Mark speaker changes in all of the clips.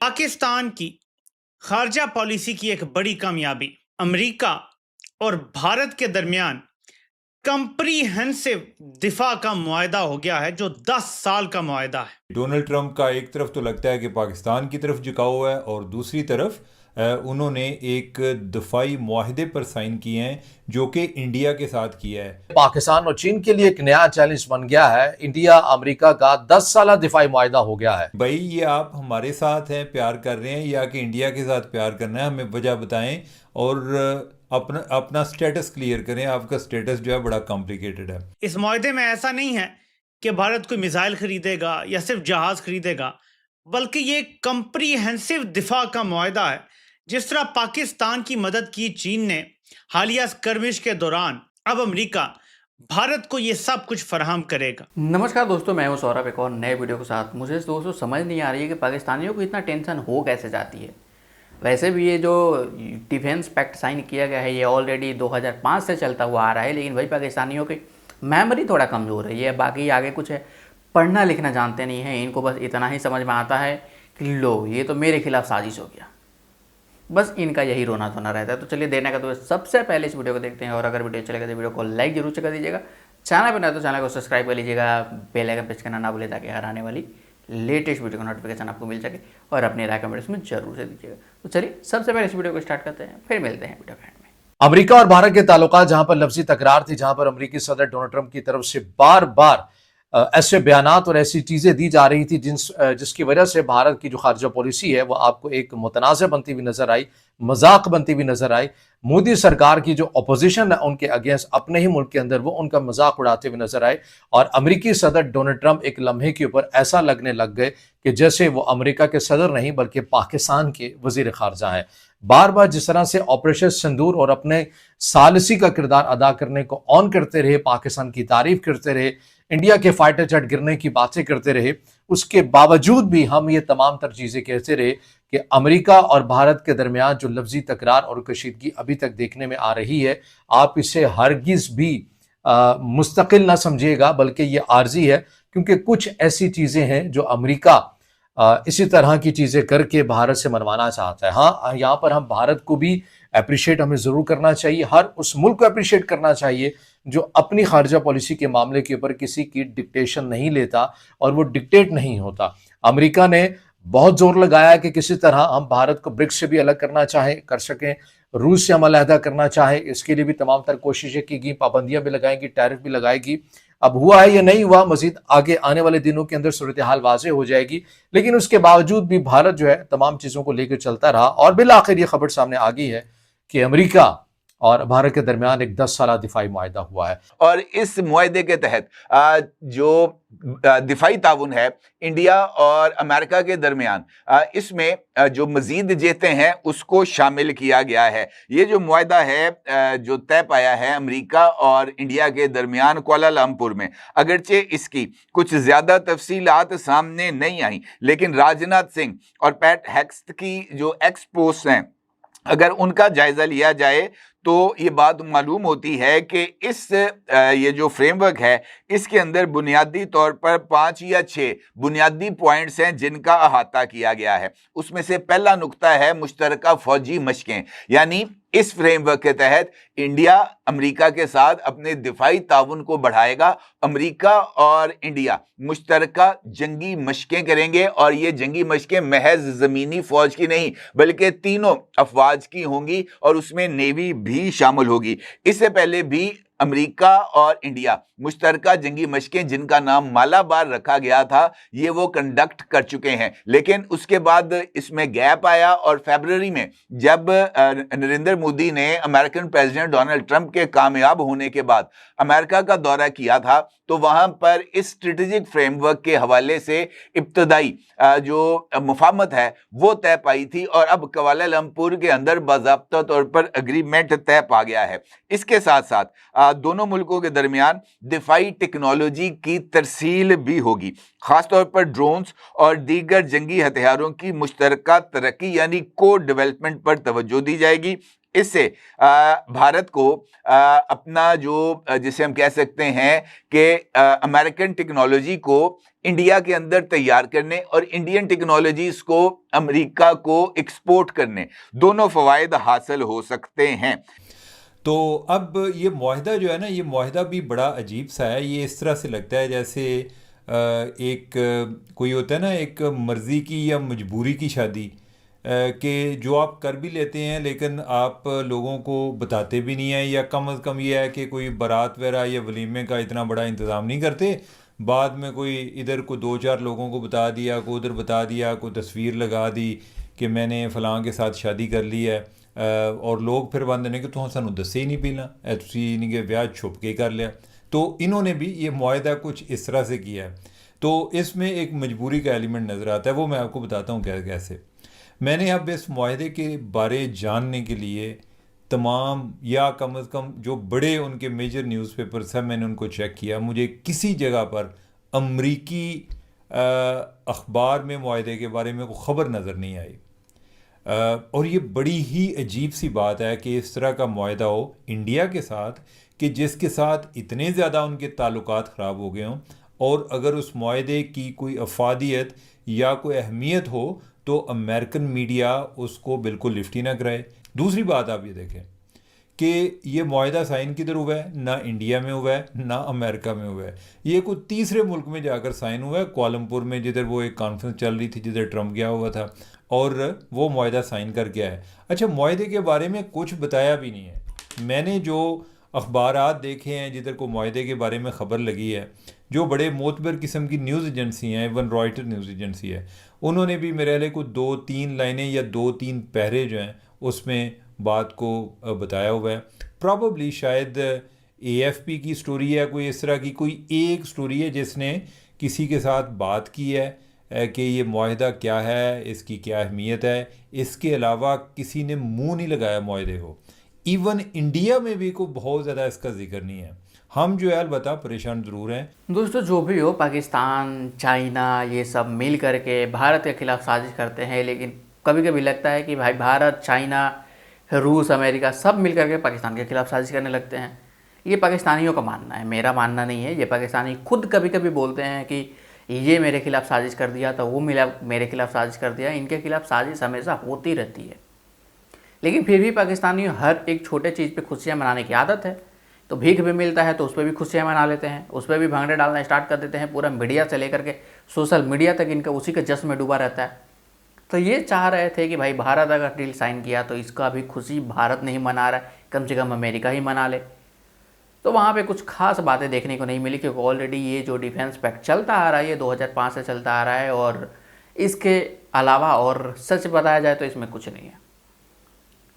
Speaker 1: पाकिस्तान की खारजा पॉलिसी की एक बड़ी कामयाबी अमेरिका और भारत के दरमियान कंप्रीहेंसिव दिफा का मुआहदा हो गया है, जो 10 साल का मुआहदा है।
Speaker 2: डोनाल्ड ट्रंप का एक तरफ तो लगता है कि पाकिस्तान की तरफ झुकाव है और दूसरी तरफ उन्होंने एक दफाई मुआहदे पर साइन किए हैं जो कि इंडिया के साथ किया है।
Speaker 3: पाकिस्तान और चीन के लिए एक नया चैलेंज बन गया है। इंडिया अमेरिका का 10 साल दिफाई मुआहदा हो गया है।
Speaker 2: भाई, ये आप हमारे साथ हैं, प्यार कर रहे हैं, या कि इंडिया के साथ प्यार करना है? हमें वजह बताएं और अपना अपना स्टेटस क्लियर करें। आपका स्टेटस जो है बड़ा कॉम्प्लिकेटेड है।
Speaker 1: इस मुआहदे में ऐसा नहीं है कि भारत कोई मिसाइल खरीदेगा या सिर्फ जहाज खरीदेगा, बल्कि ये कंप्रीहेंसिव दिफा का मुआहदा है। जिस तरह पाकिस्तान की मदद की चीन ने हालिया स्कर्मिश के दौरान, अब अमेरिका भारत को ये सब कुछ फराहम करेगा।
Speaker 4: नमस्कार दोस्तों, मैं हूं सौरभ एक और नए वीडियो के साथ। मुझे दोस्तों समझ नहीं आ रही है कि पाकिस्तानियों को इतना टेंशन हो कैसे जाती है। वैसे भी ये जो डिफेंस पैक्ट साइन किया गया है ये ऑलरेडी 2005 से चलता हुआ आ रहा है, लेकिन वही पाकिस्तानियों की मेमोरी थोड़ा कमज़ोर है। ये बाकी आगे कुछ है, पढ़ना लिखना जानते नहीं हैं। इनको बस इतना ही समझ में आता है कि लो ये तो मेरे खिलाफ साजिश हो गया, बस इनका यही रोना धोना रहता है। तो चलिए देने का तो सबसे पहले इस वीडियो को देखते हैं, और अगर वीडियो चलेगा तो वीडियो को लाइक जरूर कर दीजिएगा। चैनल पर ना तो चैनल को सब्सक्राइब कर लीजिएगा, बेल आइकन प्रेस करना ना भूलें ताकि हर आने वाली लेटेस्ट वीडियो का नोटिफिकेशन आपको मिल सके, और अपनी राय कमेंट्स में जरूर से दीजिएगा। तो चलिए सबसे पहले इस वीडियो को स्टार्ट करते हैं, फिर मिलते हैं वीडियो के एंड में।
Speaker 3: अमेरिका और भारत के ताल्लुकात जहां पर लफ्जी तकरार थी, जहां पर अमेरिकी सदर डोनाल्ड ट्रंप की तरफ से बार बार ऐसे बयानात और ऐसी चीजें दी जा रही थी जिसकी वजह से भारत की जो खारजा पॉलिसी है वो आपको एक मुतनाज़ बनती हुई नजर आई, मजाक बनती हुई नजर आई। मोदी सरकार की जो अपोजिशन है उनके अगेंस्ट अपने ही मुल्क के अंदर वो उनका मजाक उड़ाते हुए नजर आए, और अमेरिकी सदर डोनाल्ड ट्रंप एक लम्हे के ऊपर ऐसा लगने लग गए कि जैसे वो अमेरिका के सदर नहीं बल्कि पाकिस्तान के वजीर खारजा हैं। बार बार जिस तरह से ऑपरेशन सिंदूर और अपने सालसी का किरदार अदा करने को ऑन करते रहे, पाकिस्तान की तारीफ करते रहे, इंडिया के फाइटर जेट गिरने की बातें करते रहे, उसके बावजूद भी हम ये तमाम तर चीजें कहते रहे कि अमेरिका और भारत के दरमियान जो लफ्जी तकरार और कशीदगी अभी तक देखने में आ रही है, आप इसे हरगिज भी मुस्तकिल ना समझिएगा, बल्कि ये आर्जी है। क्योंकि कुछ ऐसी चीजें हैं जो अमेरिका इसी तरह की चीजें करके भारत से मनवाना चाहता है। हाँ, यहाँ पर हम भारत को भी अप्रिशिएट हमें जरूर करना चाहिए, हर उस मुल्क को अप्रिशिएट करना चाहिए जो अपनी खारजा पॉलिसी के मामले के ऊपर किसी की डिक्टेशन नहीं लेता और वो डिक्टेट नहीं होता। अमेरिका ने बहुत जोर लगाया कि किसी तरह हम भारत को ब्रिक्स से भी अलग करना चाहे कर सकें, रूस से हम अलहदा करना चाहे, इसके लिए भी तमाम तर कोशिशें की गई, पाबंदियां भी लगाएंगी, टैरिफ भी लगाएगी। अब हुआ है या नहीं हुआ, मजीद आगे आने वाले दिनों के अंदर सूरत हाल वाज़ेह हो जाएगी। लेकिन उसके बावजूद भी भारत जो है तमाम चीज़ों को लेकर चलता रहा, और बिल आखिर ये खबर सामने आ गई है कि अमेरिका और भारत के दरमियान एक 10 साल दिफाई मुआहदा हुआ है।
Speaker 5: और इस मुआहदे के तहत जो दिफाई ताउन है इंडिया और अमेरिका के दरमियान, इसमें जो मजीद जेतें हैं उसको शामिल किया गया है। ये जो मुआहदा है जो तय पाया है अमेरिका और इंडिया के दरमियान कुआलालंपुर में, अगरचे इसकी कुछ ज़्यादा तफसीलात सामने नहीं आई, लेकिन राजनाथ सिंह और पैट हेग्सेथ की जो एक्सपोस्ट हैं, अगर उनका जायजा लिया जाए तो ये बात मालूम होती है कि ये जो फ्रेमवर्क है इसके अंदर बुनियादी तौर पर 5 या 6 बुनियादी पॉइंट्स हैं जिनका अहाता किया गया है। उसमें से पहला नुक्ता है मुश्तरका फौजी मशकें, यानी इस फ्रेमवर्क के तहत इंडिया अमेरिका के साथ अपने दिफाई ताउन को बढ़ाएगा। अमेरिका और इंडिया मुश्तरका जंगी मशकें करेंगे, और ये जंगी मशकें महज ज़मीनी फ़ौज की नहीं बल्कि तीनों अफवाज की होंगी, और उसमें नेवी भी शामिल होगी। इससे पहले भी अमेरिका और इंडिया मुश्तरका जंगी मशकें, जिनका नाम मालाबार रखा गया था, ये वो कंडक्ट कर चुके हैं। लेकिन उसके बाद इसमें गैप आया, और फरवरी में जब नरेंद्र मोदी ने अमेरिकन प्रेसिडेंट डोनाल्ड ट्रंप के कामयाब होने के बाद अमेरिका का दौरा किया था, तो वहां पर इस स्ट्रेटेजिक फ्रेमवर्क के हवाले से इब्तदाई जो मुफाहमत है वो तय पाई थी, और अब कुआलालंपुर के अंदर बाज़ाब्ता तौर पर एग्रीमेंट तय पा गया है। इसके साथ साथ दोनों मुल्कों के दरमियान दिफाई टेक्नोलॉजी की तरसील भी होगी, खासतौर पर ड्रोन्स और दीगर जंगी हथियारों की मुश्तरका तरक्की यानी को डेवलपमेंट पर तवज्जो दी जाएगी। इससे भारत को अपना जो जिसे हम कह सकते हैं कि अमेरिकन टेक्नोलॉजी को इंडिया के अंदर तैयार करने और इंडियन टेक्नोलॉजीज को अमेरिका को एक्सपोर्ट करने, दोनों फवायद हासिल हो सकते हैं।
Speaker 2: तो अब ये मुआहदा जो है ना, ये मुआहदा भी बड़ा अजीब सा है। ये इस तरह से लगता है जैसे कोई होता है ना, एक मर्ज़ी की या मजबूरी की शादी कि जो आप कर भी लेते हैं लेकिन आप लोगों को बताते भी नहीं हैं, या कम अज़ कम ये है कि कोई बारात वगैरह या वलीमे का इतना बड़ा इंतज़ाम नहीं करते। बाद में कोई इधर को 2-4 लोगों को बता दिया, कोई उधर बता दिया, कोई तस्वीर लगा दी कि मैंने फ़लाँ के साथ शादी कर ली है, और लोग फिर बंद ने कि तुम सानू दसे ही नहीं पहला, तुसी नहीं कि ब्याह छुप के कर लिया। तो इन्होंने भी ये मुआहदा कुछ इस तरह से किया है। तो इसमें एक मजबूरी का एलिमेंट नज़र आता है, वो मैं आपको बताता हूँ कैसे। मैंने अब इस मुआहदे के बारे जानने के लिए तमाम, या कम अज़ कम जो बड़े उनके मेजर न्यूज़पेपर्स हैं, मैंने उनको चेक किया। मुझे किसी जगह पर अमरीकी अखबार में मुआहदे के बारे में कोई ख़बर नज़र नहीं आई। और ये बड़ी ही अजीब सी बात है कि इस तरह का मुआहदा हो इंडिया के साथ, कि जिसके साथ इतने ज़्यादा उनके ताल्लुकात ख़राब हो गए हों, और अगर उस मुआहदे की कोई अफादियत या कोई अहमियत हो तो अमेरिकन मीडिया उसको बिल्कुल लिफ्ट ही ना कराए। दूसरी बात आप ये देखें कि ये मुआहदा साइन किधर हुआ है, ना इंडिया में हुआ है ना अमेरिका में हुआ है, ये कोई तीसरे मुल्क में जाकर साइन हुआ है, कोलमपुर में, जिधर वो एक कॉन्फ्रेंस चल रही थी जिधर ट्रम्प गया हुआ था, और वो मुआहदा साइन कर गया है। अच्छा, मुआहदे के बारे में कुछ बताया भी नहीं है। मैंने जो अखबारात देखे हैं जिधर को मुआहदे के बारे में ख़बर लगी है, जो बड़े मोतबर किस्म की न्यूज़ एजेंसी हैं, इवन रॉयटर न्यूज़ एजेंसी है, उन्होंने भी मेरे ख्याल को 2-3 लाइनें या 2-3 पैरे जो हैं उसमें बात को बताया हुआ है। प्रॉबली शायद AFP की स्टोरी है, कोई इस तरह की कोई एक स्टोरी है जिसने किसी के साथ बात की है कि ये मुआहदा क्या है, इसकी क्या अहमियत है। इसके अलावा किसी ने मुंह नहीं लगाया मुआहदे को। इवन इंडिया में भी कोई बहुत ज़्यादा इसका जिक्र नहीं है। हम जो है अलबत्ता परेशान ज़रूर हैं।
Speaker 4: दोस्तों, जो भी हो, पाकिस्तान, चाइना, ये सब मिल करके भारत के खिलाफ साजिश करते हैं, लेकिन कभी कभी लगता है कि भाई भारत, चाइना, रूस, अमेरिका सब मिल करके पाकिस्तान के खिलाफ साजिश करने लगते हैं। ये पाकिस्तानियों का मानना है, मेरा मानना नहीं है। ये पाकिस्तानी खुद कभी कभी बोलते हैं कि ये मेरे खिलाफ साजिश कर दिया, तो वो मेरे खिलाफ साजिश कर दिया। इनके खिलाफ साजिश हमेशा होती रहती है, लेकिन फिर भी पाकिस्तानियों हर एक छोटे चीज़ पे खुशियाँ मनाने की आदत है। तो भीख भी मिलता है तो उस पर भी खुशियाँ मना लेते हैं, उस पर भी भंगड़े डालना स्टार्ट कर देते हैं। पूरा मीडिया से लेकर के सोशल मीडिया तक इनका उसी के जश्न में डूबा रहता है। तो ये चाह रहे थे कि भाई भारत अगर डील साइन किया तो इसका भी खुशी भारत नहीं मना रहा है, कम से कम अमेरिका ही मना ले। तो वहाँ पे कुछ खास बातें देखने को नहीं मिली, क्योंकि ऑलरेडी ये जो डिफेंस पैक्ट चलता आ रहा है ये 2005 से चलता आ रहा है, और इसके अलावा और सच बताया जाए तो इसमें कुछ नहीं है।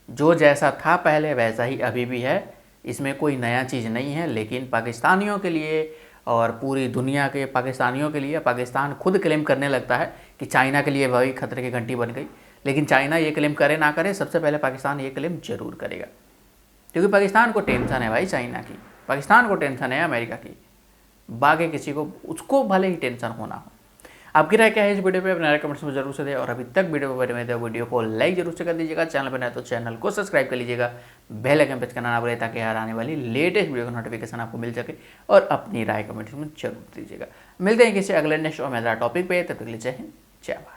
Speaker 4: जो जैसा था पहले वैसा ही अभी भी है, इसमें कोई नया चीज़ नहीं है। लेकिन पाकिस्तानियों के लिए और पूरी दुनिया के पाकिस्तानियों के लिए, पाकिस्तान खुद क्लेम करने लगता है कि चाइना के लिए वही खतरे की घंटी बन गई। लेकिन चाइना ये क्लेम करे ना करे, सबसे पहले पाकिस्तान ये क्लेम जरूर करेगा, क्योंकि पाकिस्तान को टेंशन है भाई चाइना की, पाकिस्तान को टेंशन है अमेरिका की, बाकी किसी को उसको भले ही टेंशन होना हो। आपकी राय क्या है इस वीडियो पे, अपने राय कमेंट्स में जरूर से दें, और अभी तक वीडियो पर बने तो वीडियो को लाइक जरूर से कर दीजिएगा, चैनल पर नए तो चैनल को सब्सक्राइब कर लीजिएगा, बेल आइकन प्रेस करना ना भूलें ताकि हर आने वाली लेटेस्ट वीडियो का नोटिफिकेशन आपको मिल सके, और अपनी राय कमेंट्स में जरूर दीजिएगा। मिलते हैं किसी अगले नेक्स्ट और मजेदार टॉपिक पे, तब तक के लिए जय हिंद, जय भारत।